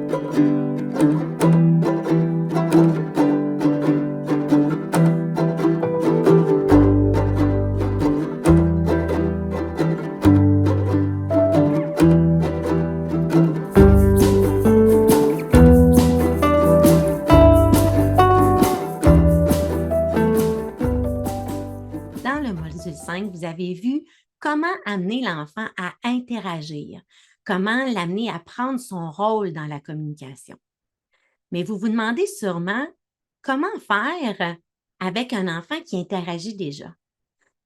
Dans le module 5, vous avez vu comment amener l'enfant à interagir, comment l'amener à prendre son rôle dans la communication. Mais vous vous demandez sûrement comment faire avec un enfant qui interagit déjà?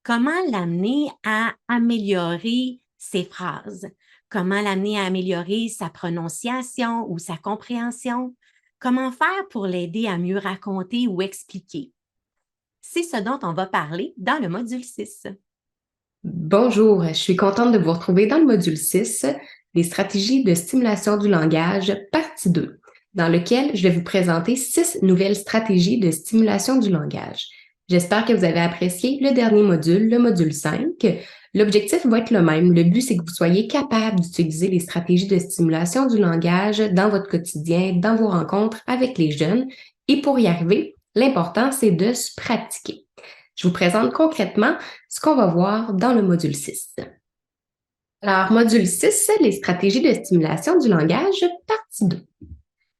Comment l'amener à améliorer ses phrases? Comment l'amener à améliorer sa prononciation ou sa compréhension? Comment faire pour l'aider à mieux raconter ou expliquer? C'est ce dont on va parler dans le module 6. Bonjour, je suis contente de vous retrouver dans le module 6, les stratégies de stimulation du langage, partie 2, dans lequel je vais vous présenter 6 nouvelles stratégies de stimulation du langage. J'espère que vous avez apprécié le dernier module, le module 5. L'objectif va être le même. Le but, c'est que vous soyez capable d'utiliser les stratégies de stimulation du langage dans votre quotidien, dans vos rencontres avec les jeunes. Et pour y arriver, l'important, c'est de se pratiquer. Je vous présente concrètement ce qu'on va voir dans le module 6. Alors, module 6, les stratégies de stimulation du langage, partie 2.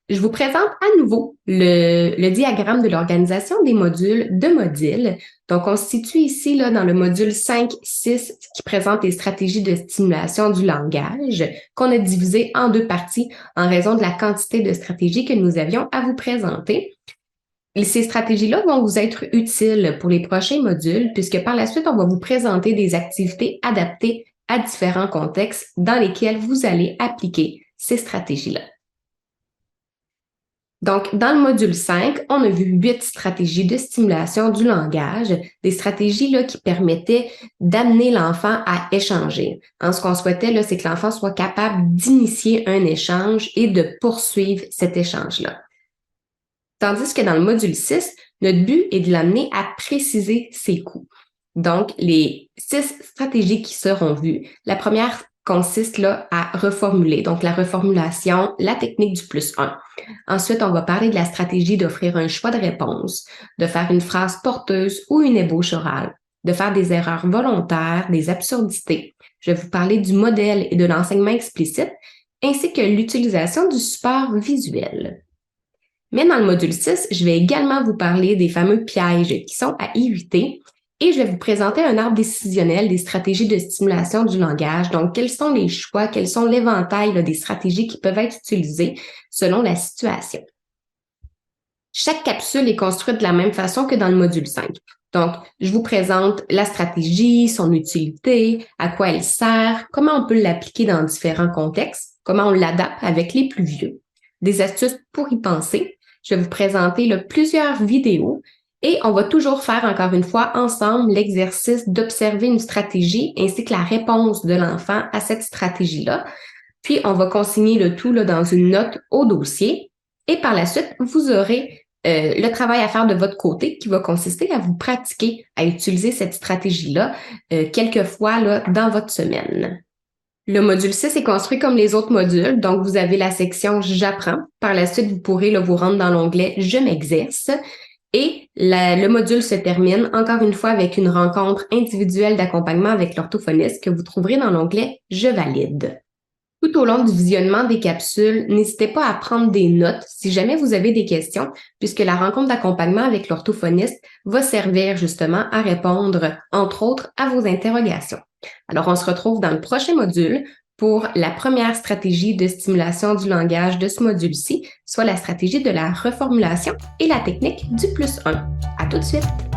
Je vous présente à nouveau le diagramme de l'organisation des modules de Modil. Donc, on se situe ici là, dans le module 5-6 qui présente les stratégies de stimulation du langage qu'on a divisé en 2 parties en raison de la quantité de stratégies que nous avions à vous présenter. Et ces stratégies-là vont vous être utiles pour les prochains modules puisque par la suite, on va vous présenter des activités adaptées à différents contextes dans lesquels vous allez appliquer ces stratégies-là. Donc, dans le module 5, on a vu 8 stratégies de stimulation du langage, des stratégies là, qui permettaient d'amener l'enfant à échanger. Ce qu'on souhaitait, là, c'est que l'enfant soit capable d'initier un échange et de poursuivre cet échange-là. Tandis que dans le module 6, notre but est de l'amener à préciser ses coups. Donc, les 6 stratégies qui seront vues, la première consiste là, à reformuler, donc la reformulation, la technique du +1. Ensuite, on va parler de la stratégie d'offrir un choix de réponse, de faire une phrase porteuse ou une ébauche orale, de faire des erreurs volontaires, des absurdités. Je vais vous parler du modèle et de l'enseignement explicite, ainsi que l'utilisation du support visuel. Mais dans le module 6, je vais également vous parler des fameux pièges qui sont à éviter et je vais vous présenter un arbre décisionnel des stratégies de stimulation du langage. Donc, quels sont les choix, quels sont l'éventail là, des stratégies qui peuvent être utilisées selon la situation. Chaque capsule est construite de la même façon que dans le module 5. Donc, je vous présente la stratégie, son utilité, à quoi elle sert, comment on peut l'appliquer dans différents contextes, comment on l'adapte avec les plus vieux, des astuces pour y penser. Je vais vous présenter là, plusieurs vidéos et on va toujours faire, encore une fois, ensemble l'exercice d'observer une stratégie ainsi que la réponse de l'enfant à cette stratégie-là. Puis, on va consigner le tout là, dans une note au dossier et par la suite, vous aurez le travail à faire de votre côté qui va consister à vous pratiquer à utiliser cette stratégie-là quelques fois là, dans votre semaine. Le module 6 est construit comme les autres modules, donc vous avez la section « J'apprends ». Par la suite, vous pourrez là, vous rendre dans l'onglet « Je m'exerce ». Et le module se termine encore une fois avec une rencontre individuelle d'accompagnement avec l'orthophoniste que vous trouverez dans l'onglet « Je valide ». Tout au long du visionnement des capsules, n'hésitez pas à prendre des notes si jamais vous avez des questions, puisque la rencontre d'accompagnement avec l'orthophoniste va servir justement à répondre, entre autres, à vos interrogations. Alors, on se retrouve dans le prochain module pour la première stratégie de stimulation du langage de ce module-ci, soit la stratégie de la reformulation et la technique du +1. À tout de suite!